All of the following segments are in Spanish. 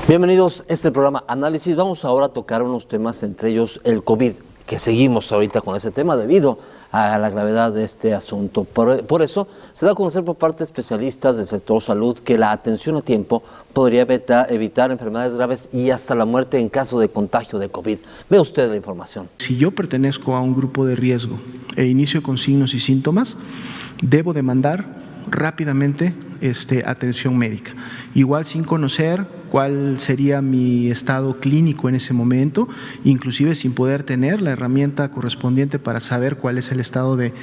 Bienvenidos a este programa Análisis. Vamos ahora a tocar unos temas, entre ellos el COVID, que seguimos ahorita con ese tema debido a la gravedad de este asunto. Por eso se da a conocer por parte de especialistas del sector salud que la atención a tiempo podría evitar enfermedades graves y hasta la muerte en caso de contagio de COVID. Ve usted la información. Si yo pertenezco a un grupo de riesgo e inicio con signos y síntomas, debo demandar rápidamente atención médica. Igual sin conocer cuál sería mi estado clínico en ese momento, inclusive sin poder tener la herramienta correspondiente para saber cuál es el estado de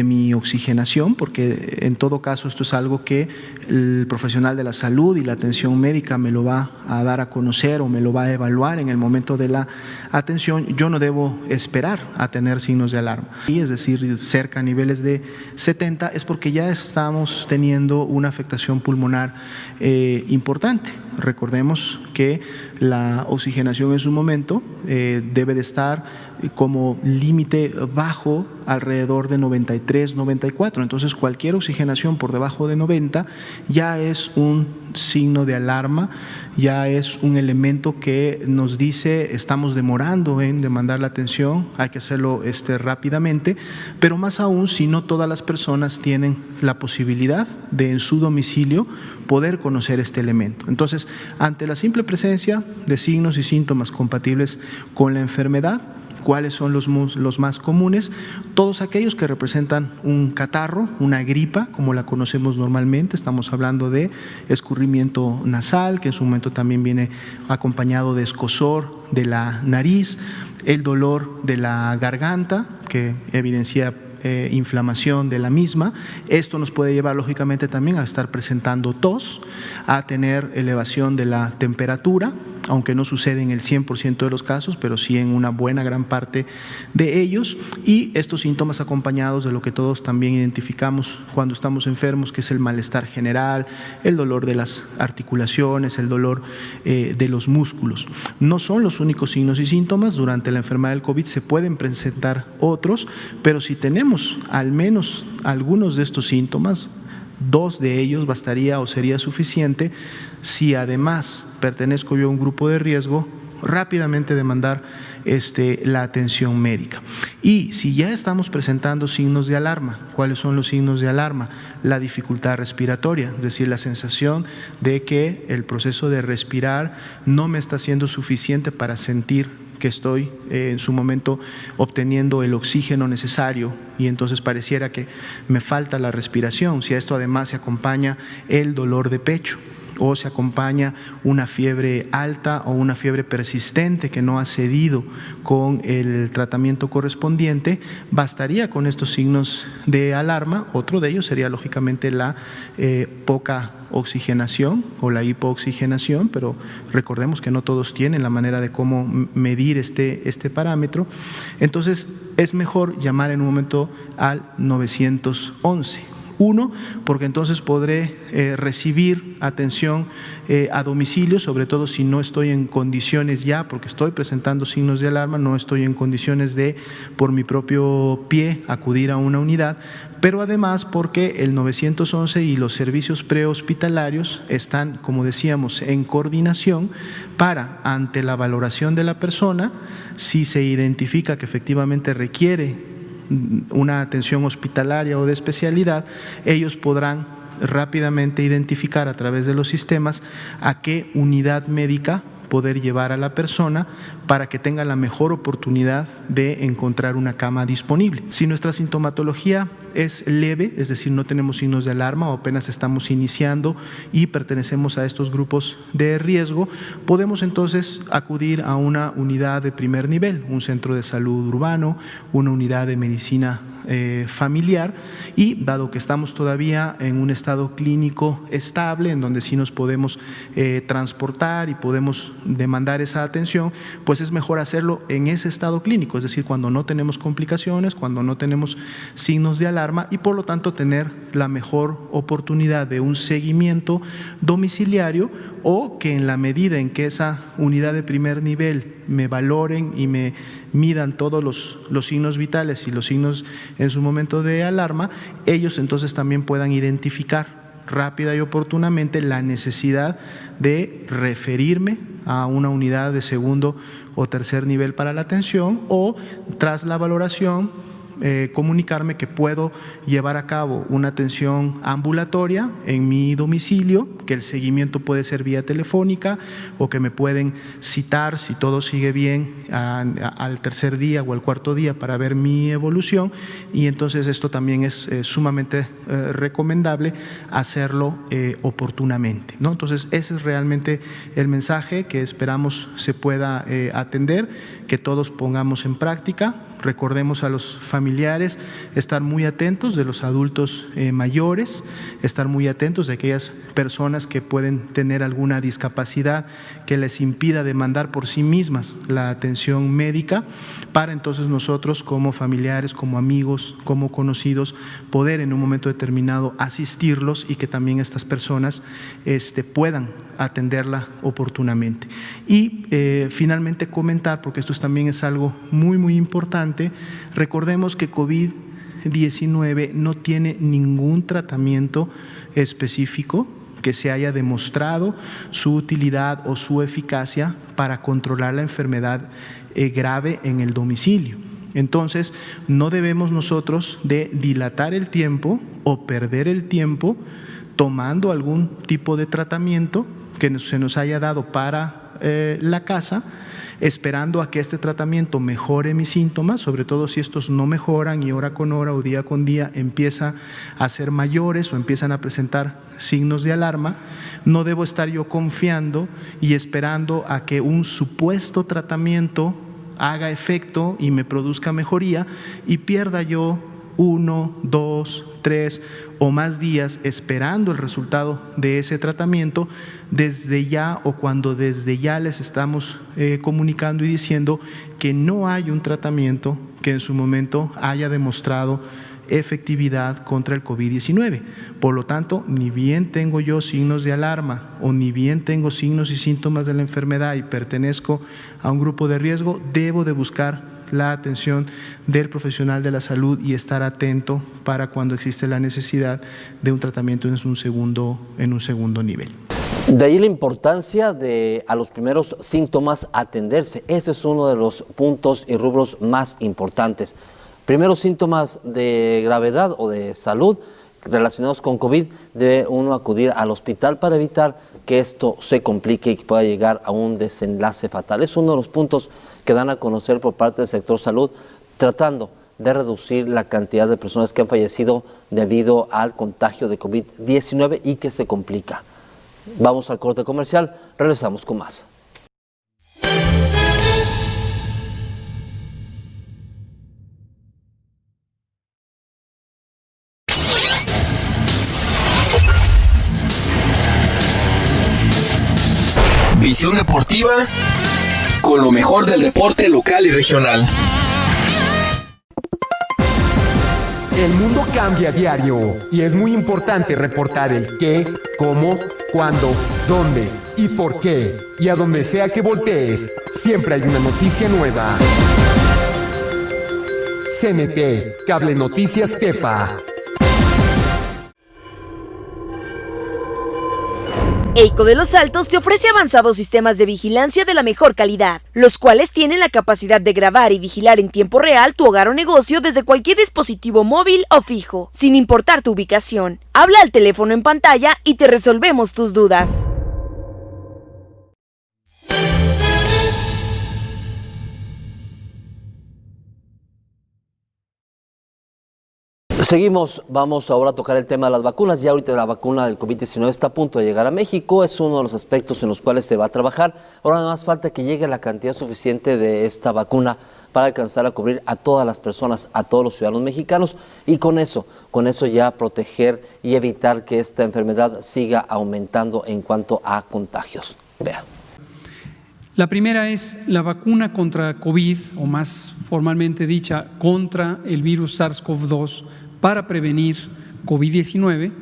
mi oxigenación, porque en todo caso esto es algo que el profesional de la salud y la atención médica me lo va a dar a conocer o me lo va a evaluar en el momento de la atención. Yo no debo esperar a tener signos de alarma. Y es decir, cerca a niveles de 70 es porque ya estamos teniendo una afectación pulmonar importante. Recordemos que la oxigenación en su momento debe de estar como límite bajo alrededor de 93, 94. Entonces cualquier oxigenación por debajo de 90 ya es un signo de alarma, ya es un elemento que nos dice estamos demorando en demandar la atención, hay que hacerlo rápidamente, pero más aún si no todas las personas tienen la posibilidad de en su domicilio poder conocer este elemento. Entonces, ante la simple presencia de signos y síntomas compatibles con la enfermedad, ¿cuáles son los más comunes? Todos aquellos que representan un catarro, una gripa, como la conocemos normalmente. Estamos hablando de escurrimiento nasal, que en su momento también viene acompañado de escozor de la nariz, el dolor de la garganta, que evidencia inflamación de la misma. Esto nos puede llevar lógicamente también a estar presentando tos, a tener elevación de la temperatura, aunque no sucede en el 100% de los casos, pero sí en una buena gran parte de ellos, y estos síntomas acompañados de lo que todos también identificamos cuando estamos enfermos, que es el malestar general, el dolor de las articulaciones, el dolor de los músculos. No son los únicos signos y síntomas. Durante la enfermedad del COVID se pueden presentar otros, pero si tenemos al menos algunos de estos síntomas, 2 de ellos bastaría o sería suficiente. Si además pertenezco yo a un grupo de riesgo, rápidamente demandar la atención médica. Y si ya estamos presentando signos de alarma, ¿cuáles son los signos de alarma? La dificultad respiratoria, es decir, la sensación de que el proceso de respirar no me está siendo suficiente para sentir que estoy en su momento obteniendo el oxígeno necesario y entonces pareciera que me falta la respiración. Si a esto además se acompaña el dolor de pecho o se acompaña una fiebre alta o una fiebre persistente que no ha cedido con el tratamiento correspondiente, bastaría con estos signos de alarma. Otro de ellos sería lógicamente la poca oxigenación o la hipooxigenación, pero recordemos que no todos tienen la manera de cómo medir este parámetro. Entonces es mejor llamar en un momento al 911. Uno, porque entonces podré recibir atención a domicilio, sobre todo si no estoy en condiciones ya, porque estoy presentando signos de alarma, no estoy en condiciones de por mi propio pie acudir a una unidad, pero además porque el 911 y los servicios prehospitalarios están, como decíamos, en coordinación para, ante la valoración de la persona, si se identifica que efectivamente requiere una atención hospitalaria o de especialidad, ellos podrán rápidamente identificar a través de los sistemas a qué unidad médica poder llevar a la persona para que tenga la mejor oportunidad de encontrar una cama disponible. Si nuestra sintomatología es leve, es decir, no tenemos signos de alarma o apenas estamos iniciando y pertenecemos a estos grupos de riesgo, podemos entonces acudir a una unidad de primer nivel, un centro de salud urbano, una unidad de medicina familiar, y dado que estamos todavía en un estado clínico estable, en donde sí nos podemos transportar y podemos demandar esa atención, pues es mejor hacerlo en ese estado clínico, es decir, cuando no tenemos complicaciones, cuando no tenemos signos de alarma, alarma y por lo tanto tener la mejor oportunidad de un seguimiento domiciliario, o que en la medida en que esa unidad de primer nivel me valoren y me midan todos los signos vitales y los signos en su momento de alarma, ellos entonces también puedan identificar rápida y oportunamente la necesidad de referirme a una unidad de segundo o tercer nivel para la atención, o tras la valoración comunicarme que puedo llevar a cabo una atención ambulatoria en mi domicilio, que el seguimiento puede ser vía telefónica o que me pueden citar, si todo sigue bien, al tercer día o al cuarto día para ver mi evolución, y entonces esto también es sumamente recomendable hacerlo oportunamente, ¿no? Entonces ese es realmente el mensaje que esperamos se pueda atender, que todos pongamos en práctica. Recordemos a los familiares estar muy atentos de los adultos mayores, estar muy atentos de aquellas personas que pueden tener alguna discapacidad que les impida demandar por sí mismas la atención médica, para entonces nosotros como familiares, como amigos, como conocidos, poder en un momento determinado asistirlos y que también estas personas puedan atenderla oportunamente. Y finalmente comentar, porque esto también es algo muy, muy importante, recordemos que COVID-19 no tiene ningún tratamiento específico que se haya demostrado su utilidad o su eficacia para controlar la enfermedad grave en el domicilio. Entonces, no debemos nosotros de dilatar el tiempo o perder el tiempo tomando algún tipo de tratamiento que se nos haya dado para la casa, esperando a que este tratamiento mejore mis síntomas, sobre todo si estos no mejoran y hora con hora o día con día empieza a ser mayores o empiezan a presentar signos de alarma. No debo estar yo confiando y esperando a que un supuesto tratamiento haga efecto y me produzca mejoría y pierda yo 1, 2, 3 o más días esperando el resultado de ese tratamiento, desde ya o cuando desde ya les estamos comunicando y diciendo que no hay un tratamiento que en su momento haya demostrado efectividad contra el COVID-19. Por lo tanto, ni bien tengo yo signos de alarma o ni bien tengo signos y síntomas de la enfermedad y pertenezco a un grupo de riesgo, debo de buscar la atención del profesional de la salud y estar atento para cuando existe la necesidad de un tratamiento en un segundo nivel. De ahí la importancia de a los primeros síntomas atenderse. Ese es uno de los puntos y rubros más importantes. Primeros síntomas de gravedad o de salud relacionados con COVID, debe uno acudir al hospital para evitar que esto se complique y que pueda llegar a un desenlace fatal. Es uno de los puntos que dan a conocer por parte del sector salud, tratando de reducir la cantidad de personas que han fallecido debido al contagio de COVID-19 y que se complica. Vamos al corte comercial, regresamos con más. Visión deportiva con lo mejor del deporte local y regional. El mundo cambia a diario y es muy importante reportar el qué, cómo, cuándo, dónde y por qué. Y a donde sea que voltees, siempre hay una noticia nueva. CNT, Cable Noticias Tepa. EICO de Los Altos te ofrece avanzados sistemas de vigilancia de la mejor calidad, los cuales tienen la capacidad de grabar y vigilar en tiempo real tu hogar o negocio desde cualquier dispositivo móvil o fijo, sin importar tu ubicación. Habla al teléfono en pantalla y te resolvemos tus dudas. Seguimos, vamos ahora a tocar el tema de las vacunas. Ya ahorita la vacuna del COVID-19 está a punto de llegar a México, es uno de los aspectos en los cuales se va a trabajar. Ahora nada más falta que llegue la cantidad suficiente de esta vacuna para alcanzar a cubrir a todas las personas, a todos los ciudadanos mexicanos y con eso ya proteger y evitar que esta enfermedad siga aumentando en cuanto a contagios. Vea. La primera es la vacuna contra COVID, o más formalmente dicha, contra el virus SARS-CoV-2, para prevenir COVID-19,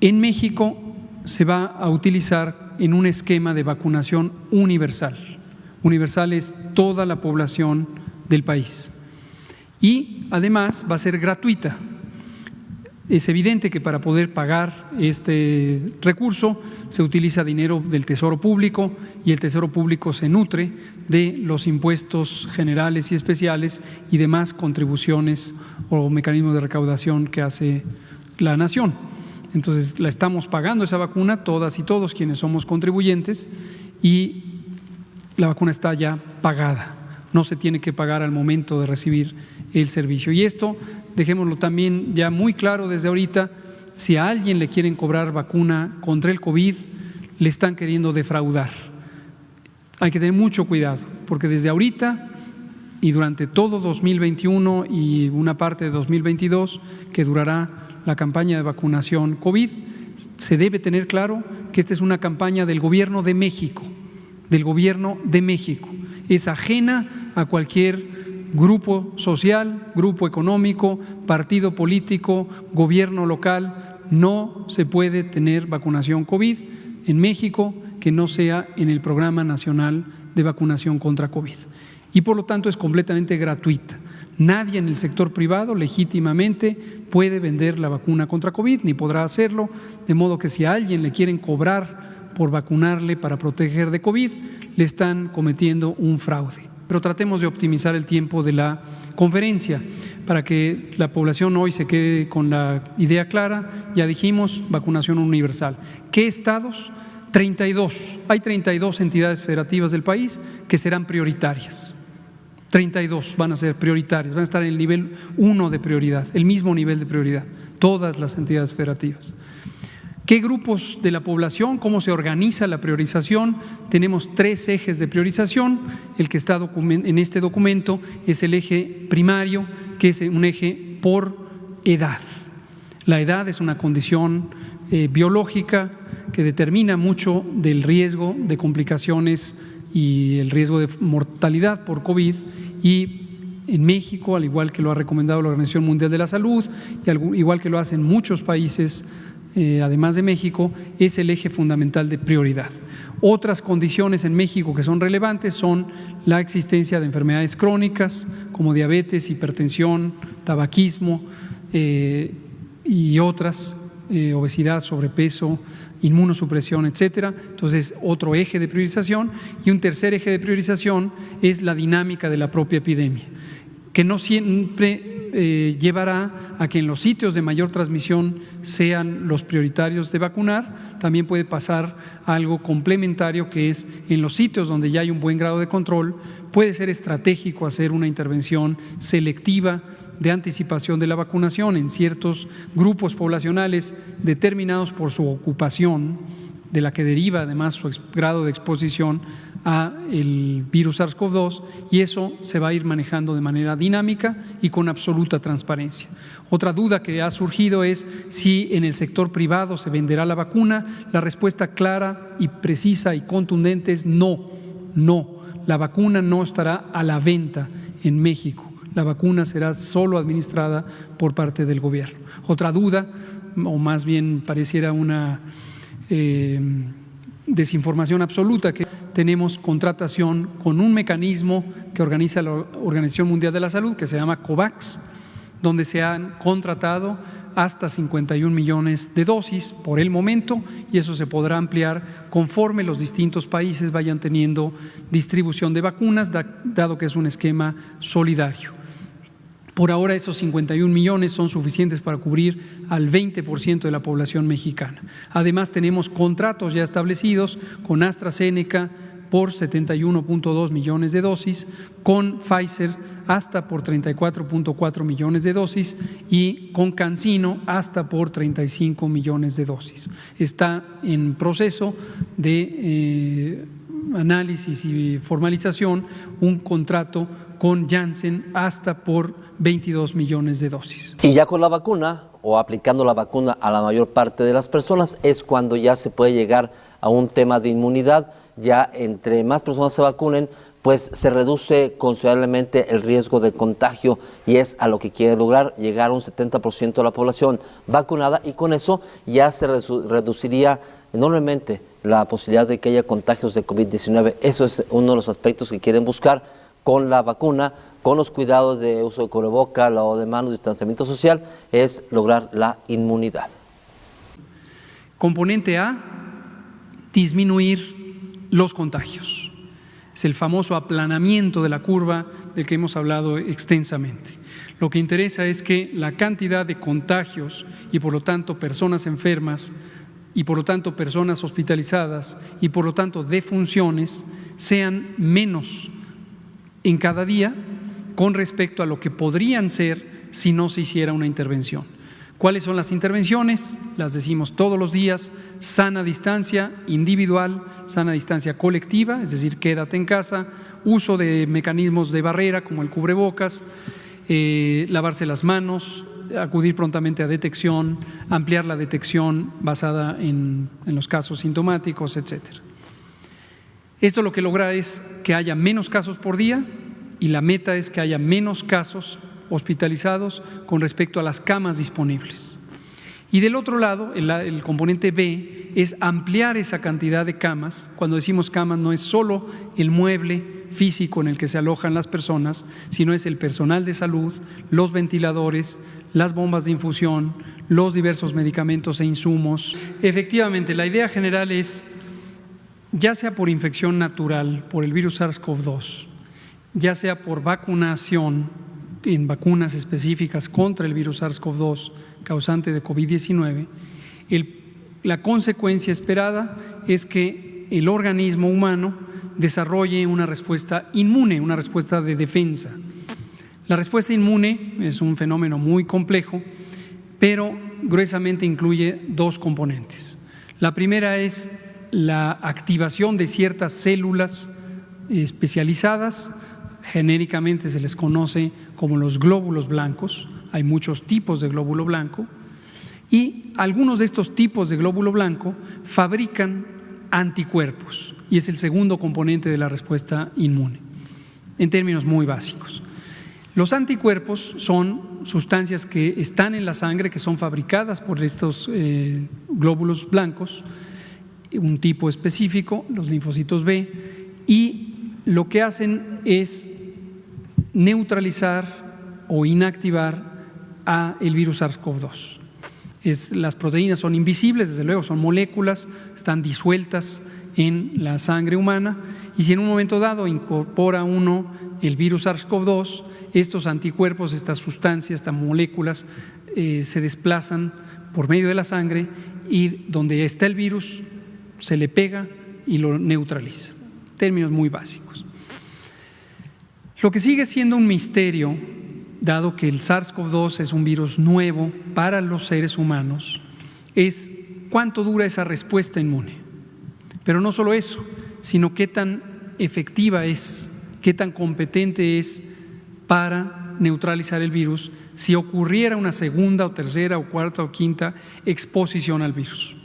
en México se va a utilizar en un esquema de vacunación universal. Universal es toda la población del país. Y además va a ser gratuita. Es evidente que para poder pagar este recurso se utiliza dinero del Tesoro Público y el Tesoro Público se nutre de los impuestos generales y especiales y demás contribuciones o mecanismos de recaudación que hace la nación. Entonces la estamos pagando esa vacuna, todas y todos quienes somos contribuyentes, y la vacuna está ya pagada, no se tiene que pagar al momento de recibir el servicio. Y esto, dejémoslo también ya muy claro desde ahorita, si a alguien le quieren cobrar vacuna contra el COVID, le están queriendo defraudar. Hay que tener mucho cuidado, porque desde ahorita y durante todo 2021 y una parte de 2022, que durará la campaña de vacunación COVID, se debe tener claro que esta es una campaña del Gobierno de México, es ajena a cualquier grupo social, grupo económico, partido político, gobierno local. No se puede tener vacunación COVID en México que no sea en el Programa Nacional de Vacunación contra COVID. Y por lo tanto es completamente gratuita. Nadie en el sector privado legítimamente puede vender la vacuna contra COVID, ni podrá hacerlo, de modo que si a alguien le quieren cobrar por vacunarle para proteger de COVID, le están cometiendo un fraude. Pero tratemos de optimizar el tiempo de la conferencia para que la población hoy se quede con la idea clara. Ya dijimos, vacunación universal. ¿Qué estados? 32. Hay 32 entidades federativas del país que serán prioritarias. 32 van a ser prioritarias, van a estar en el nivel 1 de prioridad, el mismo nivel de prioridad, todas las entidades federativas. ¿Qué grupos de la población? ¿Cómo se organiza la priorización? Tenemos 3 ejes de priorización. El que está en este documento es el eje primario, que es un eje por edad. La edad es una condición biológica que determina mucho del riesgo de complicaciones y el riesgo de mortalidad por COVID, y en México, al igual que lo ha recomendado la Organización Mundial de la Salud, y igual que lo hacen muchos países, además de México, es el eje fundamental de prioridad. Otras condiciones en México que son relevantes son la existencia de enfermedades crónicas como diabetes, hipertensión, tabaquismo y otras, obesidad, sobrepeso, inmunosupresión, etcétera. Entonces, otro eje de priorización. Y un tercer eje de priorización es la dinámica de la propia epidemia, que no siempre llevará a que en los sitios de mayor transmisión sean los prioritarios de vacunar. También puede pasar algo complementario, que es en los sitios donde ya hay un buen grado de control, puede ser estratégico hacer una intervención selectiva de anticipación de la vacunación en ciertos grupos poblacionales determinados por su ocupación, de la que deriva además su grado de exposición a el virus SARS-CoV-2, y eso se va a ir manejando de manera dinámica y con absoluta transparencia. Otra duda que ha surgido es si en el sector privado se venderá la vacuna. La respuesta clara y precisa y contundente es no. La vacuna no estará a la venta en México. La vacuna será solo administrada por parte del gobierno. Otra duda, o más bien pareciera una desinformación absoluta, que tenemos contratación con un mecanismo que organiza la Organización Mundial de la Salud, que se llama COVAX, donde se han contratado hasta 51 millones de dosis por el momento, y eso se podrá ampliar conforme los distintos países vayan teniendo distribución de vacunas, dado que es un esquema solidario. Por ahora esos 51 millones son suficientes para cubrir al 20% de la población mexicana. Además tenemos contratos ya establecidos con AstraZeneca por 71.2 millones de dosis, con Pfizer hasta por 34.4 millones de dosis y con CanSino hasta por 35 millones de dosis. Está en proceso de análisis y formalización un contrato con Janssen hasta por 22 millones de dosis. Y ya con la vacuna, o aplicando la vacuna a la mayor parte de las personas, es cuando ya se puede llegar a un tema de inmunidad. Ya entre más personas se vacunen, pues se reduce considerablemente el riesgo de contagio y es a lo que quiere lograr, llegar a un 70% de la población vacunada, y con eso ya se reduciría enormemente la posibilidad de que haya contagios de COVID-19. Eso es uno de los aspectos que quieren buscar con la vacuna, con los cuidados de uso de cubreboca, lavado de manos, distanciamiento social, es lograr la inmunidad. Componente A, disminuir los contagios. Es el famoso aplanamiento de la curva del que hemos hablado extensamente. Lo que interesa es que la cantidad de contagios y por lo tanto personas enfermas y por lo tanto personas hospitalizadas y por lo tanto defunciones sean menos en cada día con respecto a lo que podrían ser si no se hiciera una intervención. ¿Cuáles son las intervenciones? Las decimos todos los días: sana distancia individual, sana distancia colectiva, es decir, quédate en casa, uso de mecanismos de barrera como el cubrebocas, lavarse las manos, acudir prontamente a detección, ampliar la detección basada en los casos sintomáticos, etcétera. Esto lo que logra es que haya menos casos por día y la meta es que haya menos casos hospitalizados con respecto a las camas disponibles. Y del otro lado, el componente B es ampliar esa cantidad de camas. Cuando decimos camas no es solo el mueble físico en el que se alojan las personas, sino es el personal de salud, los ventiladores, las bombas de infusión, los diversos medicamentos e insumos. Efectivamente, la idea general es, ya sea por infección natural, por el virus SARS-CoV-2, ya sea por vacunación en vacunas específicas contra el virus SARS-CoV-2 causante de COVID-19, la consecuencia esperada es que el organismo humano desarrolle una respuesta inmune, una respuesta de defensa. La respuesta inmune es un fenómeno muy complejo, pero gruesamente incluye dos componentes. La primera es la activación de ciertas células especializadas, genéricamente se les conoce como los glóbulos blancos. Hay muchos tipos de glóbulo blanco y algunos de estos tipos de glóbulo blanco fabrican anticuerpos y es el segundo componente de la respuesta inmune, en términos muy básicos. Los anticuerpos son sustancias que están en la sangre, que son fabricadas por estos glóbulos blancos, un tipo específico, los linfocitos B, y lo que hacen es neutralizar o inactivar a el virus SARS-CoV-2. Las proteínas son invisibles, desde luego, son moléculas, están disueltas en la sangre humana y si en un momento dado incorpora uno el virus SARS-CoV-2, estos anticuerpos, estas sustancias, estas moléculas se desplazan por medio de la sangre y donde está el virus se le pega y lo neutraliza. Términos muy básicos. Lo que sigue siendo un misterio, dado que el SARS-CoV-2 es un virus nuevo para los seres humanos, es cuánto dura esa respuesta inmune. Pero no solo eso, sino qué tan efectiva es, qué tan competente es para neutralizar el virus si ocurriera una segunda o tercera o cuarta o quinta exposición al virus.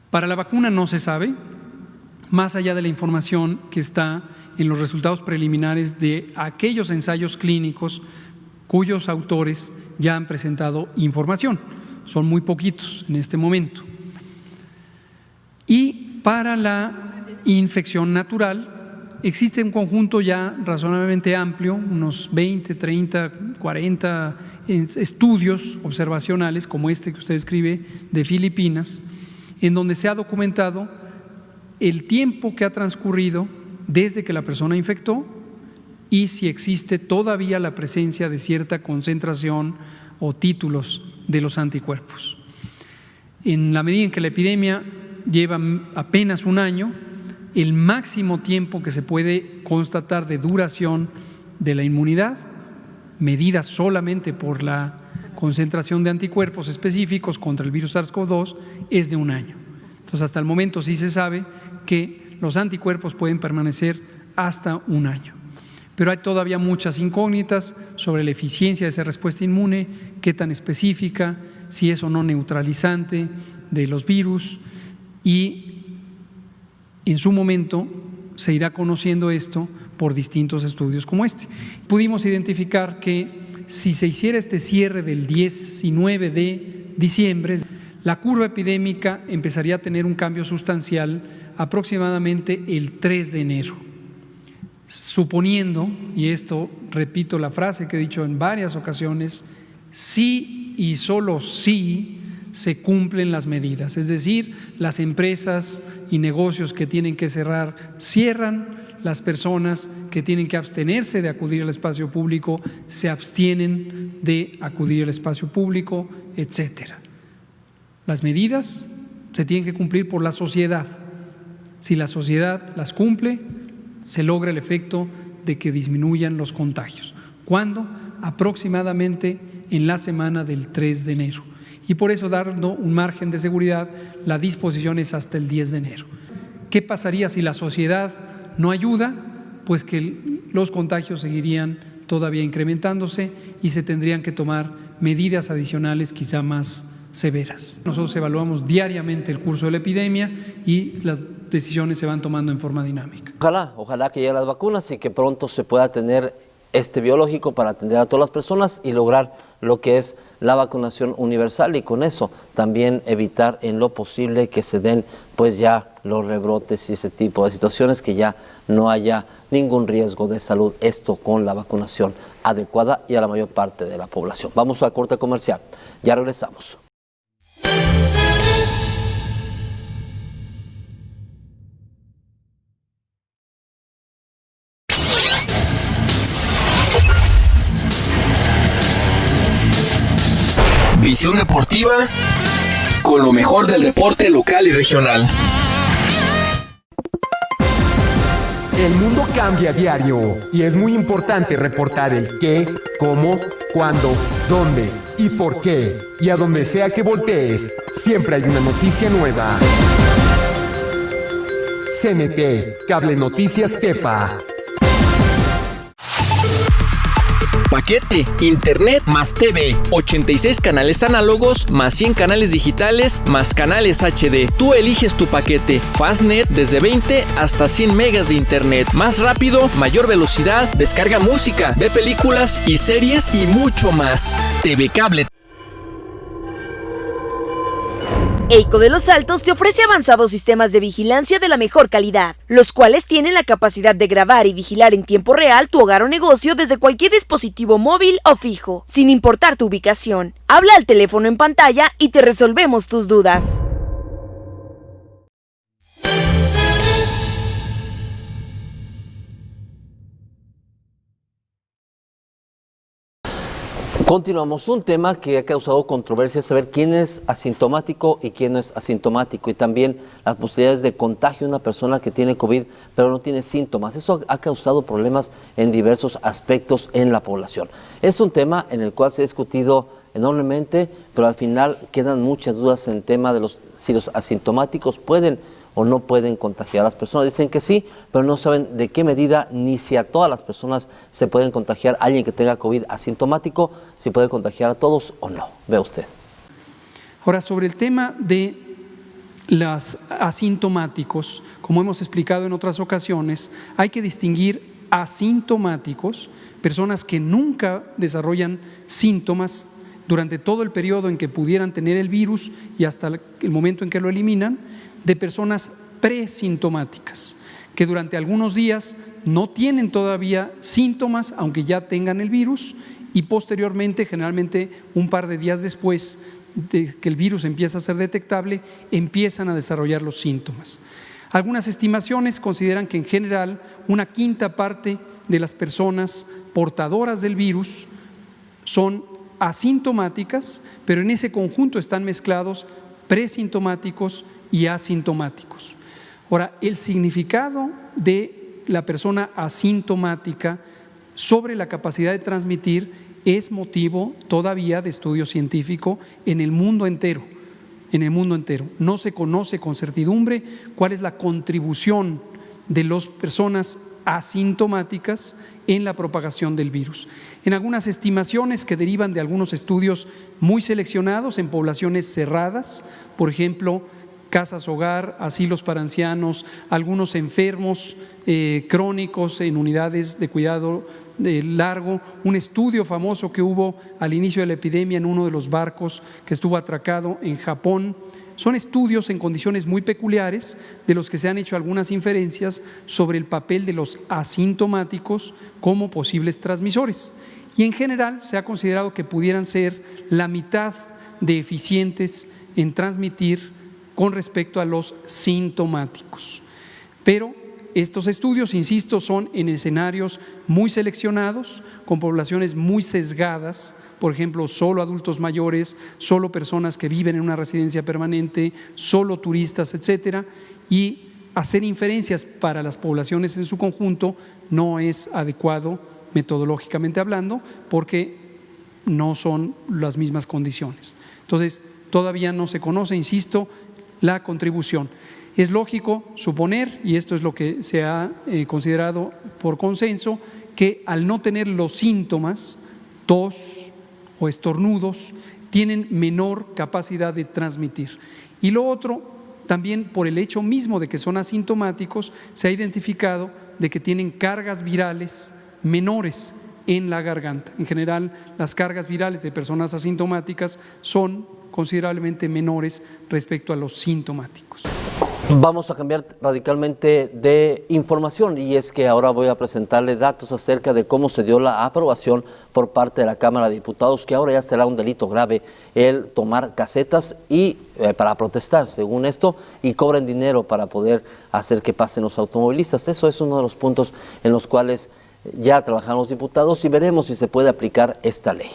Para la vacuna no se sabe, más allá de la información que está en los resultados preliminares de aquellos ensayos clínicos cuyos autores ya han presentado información. Son muy poquitos en este momento. Y para la infección natural existe un conjunto ya razonablemente amplio, unos 20, 30, 40 estudios observacionales como este que usted escribe de Filipinas, en donde se ha documentado el tiempo que ha transcurrido desde que la persona infectó y si existe todavía la presencia de cierta concentración o títulos de los anticuerpos. En la medida en que la epidemia lleva apenas un año, el máximo tiempo que se puede constatar de duración de la inmunidad, medida solamente por la concentración de anticuerpos específicos contra el virus SARS-CoV-2, es de un año. Entonces, hasta el momento sí se sabe que los anticuerpos pueden permanecer hasta un año. Pero hay todavía muchas incógnitas sobre la eficiencia de esa respuesta inmune, qué tan específica, si es o no neutralizante de los virus y en su momento se irá conociendo esto por distintos estudios como este. Pudimos identificar que si se hiciera este cierre del 19 de diciembre, la curva epidémica empezaría a tener un cambio sustancial aproximadamente el 3 de enero. Suponiendo, y esto repito la frase que he dicho en varias ocasiones, si y solo si se cumplen las medidas, es decir, las empresas y negocios que tienen que cerrar, cierran, las personas que tienen que abstenerse de acudir al espacio público, se abstienen de acudir al espacio público, etcétera. Las medidas se tienen que cumplir por la sociedad. Si la sociedad las cumple, se logra el efecto de que disminuyan los contagios. ¿Cuándo? Aproximadamente en la semana del 3 de enero. Y por eso, dando un margen de seguridad, la disposición es hasta el 10 de enero. ¿Qué pasaría si la sociedad no ayuda? Pues que los contagios seguirían todavía incrementándose y se tendrían que tomar medidas adicionales quizá más severas. Nosotros evaluamos diariamente el curso de la epidemia y las decisiones se van tomando en forma dinámica. Ojalá que lleguen las vacunas y que pronto se pueda tener este biológico para atender a todas las personas y lograr lo que es la vacunación universal, y con eso también evitar en lo posible que se den pues ya los rebrotes y ese tipo de situaciones, que ya no haya ningún riesgo de salud, esto con la vacunación adecuada y a la mayor parte de la población. Vamos a corte comercial, ya regresamos. Visión deportiva con lo mejor del deporte local y regional. El mundo cambia a diario y es muy importante reportar el qué, cómo, cuándo, dónde y por qué. Y a donde sea que voltees, siempre hay una noticia nueva. CNT, Cable Noticias Tepa. Paquete, internet más TV, 86 canales análogos más 100 canales digitales más canales HD. Tú eliges tu paquete. Fastnet desde 20 hasta 100 megas de internet. Más rápido, mayor velocidad, descarga música, ve películas y series y mucho más. TV Cable. EICO de Los Altos te ofrece avanzados sistemas de vigilancia de la mejor calidad, los cuales tienen la capacidad de grabar y vigilar en tiempo real tu hogar o negocio desde cualquier dispositivo móvil o fijo, sin importar tu ubicación. Habla al teléfono en pantalla y te resolvemos tus dudas. Continuamos. Un tema que ha causado controversia es saber quién es asintomático y quién no es asintomático, y también las posibilidades de contagio de una persona que tiene COVID pero no tiene síntomas. Eso ha causado problemas en diversos aspectos en la población. Es un tema en el cual se ha discutido enormemente, pero al final quedan muchas dudas en el tema de si los asintomáticos pueden o no pueden contagiar a las personas. Dicen que sí, pero no saben de qué medida ni si a todas las personas se pueden contagiar. Alguien que tenga COVID asintomático, si puede contagiar a todos o no. Vea usted. Ahora, sobre el tema de los asintomáticos, como hemos explicado en otras ocasiones, hay que distinguir asintomáticos, personas que nunca desarrollan síntomas durante todo el periodo en que pudieran tener el virus y hasta el momento en que lo eliminan, de personas presintomáticas, que durante algunos días no tienen todavía síntomas, aunque ya tengan el virus, y posteriormente, generalmente un par de días después de que el virus empieza a ser detectable, empiezan a desarrollar los síntomas. Algunas estimaciones consideran que en general una quinta parte de las personas portadoras del virus son asintomáticas, pero en ese conjunto están mezclados presintomáticos y asintomáticos. Ahora, el significado de la persona asintomática sobre la capacidad de transmitir es motivo todavía de estudio científico en el mundo entero. En el mundo entero. No se conoce con certidumbre cuál es la contribución de las personas asintomáticas en la propagación del virus. En algunas estimaciones que derivan de algunos estudios muy seleccionados en poblaciones cerradas, por ejemplo, casas hogar, asilos para ancianos, algunos enfermos crónicos en unidades de cuidado largo, un estudio famoso que hubo al inicio de la epidemia en uno de los barcos que estuvo atracado en Japón. Son estudios en condiciones muy peculiares de los que se han hecho algunas inferencias sobre el papel de los asintomáticos como posibles transmisores. Y en general se ha considerado que pudieran ser la mitad de eficientes en transmitir con respecto a los sintomáticos. Pero estos estudios, insisto, son en escenarios muy seleccionados, con poblaciones muy sesgadas, por ejemplo, solo adultos mayores, solo personas que viven en una residencia permanente, solo turistas, etcétera, y hacer inferencias para las poblaciones en su conjunto no es adecuado metodológicamente hablando, porque no son las mismas condiciones. Entonces, todavía no se conoce, insisto, la contribución. Es lógico suponer, y esto es lo que se ha considerado por consenso, que al no tener los síntomas, tos o estornudos, tienen menor capacidad de transmitir. Y lo otro, también por el hecho mismo de que son asintomáticos, se ha identificado de que tienen cargas virales menores en la garganta. En general, las cargas virales de personas asintomáticas son considerablemente menores respecto a los sintomáticos. Vamos a cambiar radicalmente de información, y es que ahora voy a presentarle datos acerca de cómo se dio la aprobación por parte de la Cámara de Diputados, que ahora ya será un delito grave el tomar casetas y para protestar, según esto, y cobren dinero para poder hacer que pasen los automovilistas. Eso es uno de los puntos en los cuales ya trabajan los diputados y veremos si se puede aplicar esta ley.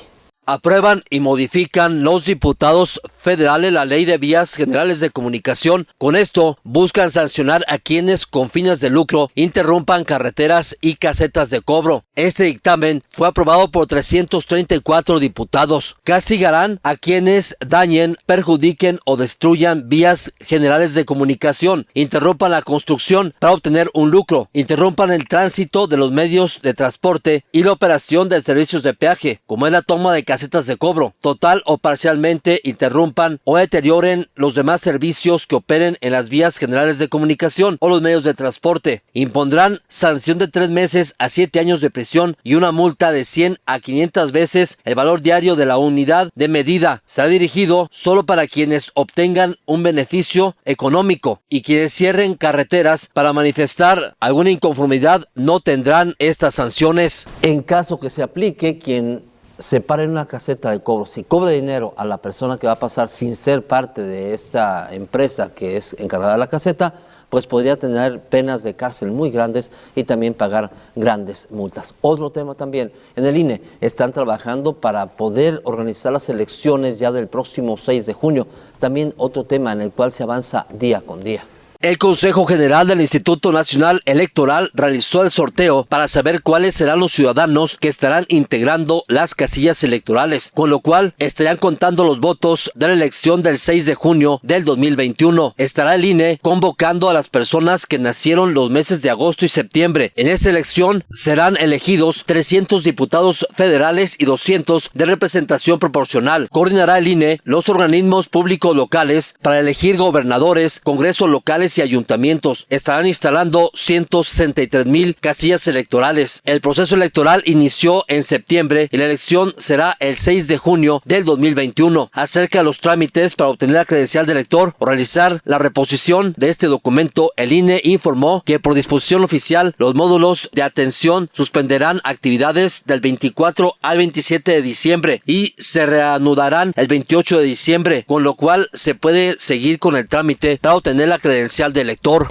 Aprueban y modifican los diputados federales la Ley de Vías Generales de Comunicación. Con esto buscan sancionar a quienes con fines de lucro interrumpan carreteras y casetas de cobro. Este dictamen fue aprobado por 334 diputados. Castigarán a quienes dañen, perjudiquen o destruyan vías generales de comunicación, interrumpan la construcción para obtener un lucro, interrumpan el tránsito de los medios de transporte y la operación de servicios de peaje, como es la toma de casetas de cobro, total o parcialmente interrumpan o deterioren los demás servicios que operen en las vías generales de comunicación o los medios de transporte. Impondrán sanción de 3 meses a 7 años de prisión y una multa de 100 a 500 veces el valor diario de la unidad de medida. Será dirigido solo para quienes obtengan un beneficio económico, y quienes cierren carreteras para manifestar alguna inconformidad no tendrán estas sanciones. En caso que se aplique, quien se para en una caseta de cobro, si cobra dinero a la persona que va a pasar sin ser parte de esta empresa que es encargada de la caseta, pues podría tener penas de cárcel muy grandes y también pagar grandes multas. Otro tema también, en el INE están trabajando para poder organizar las elecciones ya del próximo 6 de junio. También otro tema en el cual se avanza día con día. El Consejo General del Instituto Nacional Electoral realizó el sorteo para saber cuáles serán los ciudadanos que estarán integrando las casillas electorales, con lo cual estarían contando los votos de la elección del 6 de junio del 2021. Estará el INE convocando a las personas que nacieron los meses de agosto y septiembre. En esta elección serán elegidos 300 diputados federales y 200 de representación proporcional. Coordinará el INE los organismos públicos locales para elegir gobernadores, congresos locales y ayuntamientos. Estarán instalando 163,000 casillas electorales. El proceso electoral inició en septiembre y la elección será el 6 de junio del 2021. Acerca de los trámites para obtener la credencial de elector o realizar la reposición de este documento, el INE informó que por disposición oficial los módulos de atención suspenderán actividades del 24 al 27 de diciembre y se reanudarán el 28 de diciembre, con lo cual se puede seguir con el trámite para obtener la credencial de elector.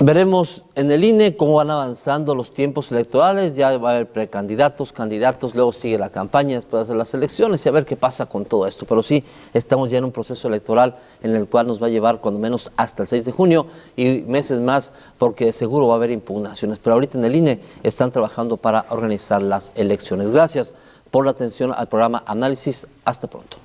Veremos en el INE cómo van avanzando los tiempos electorales. Ya va a haber precandidatos, candidatos, luego sigue la campaña después de las elecciones y a ver qué pasa con todo esto. Pero sí, estamos ya en un proceso electoral en el cual nos va a llevar cuando menos hasta el 6 de junio y meses más, porque seguro va a haber impugnaciones. Pero ahorita en el INE están trabajando para organizar las elecciones. Gracias por la atención al programa Análisis. Hasta pronto.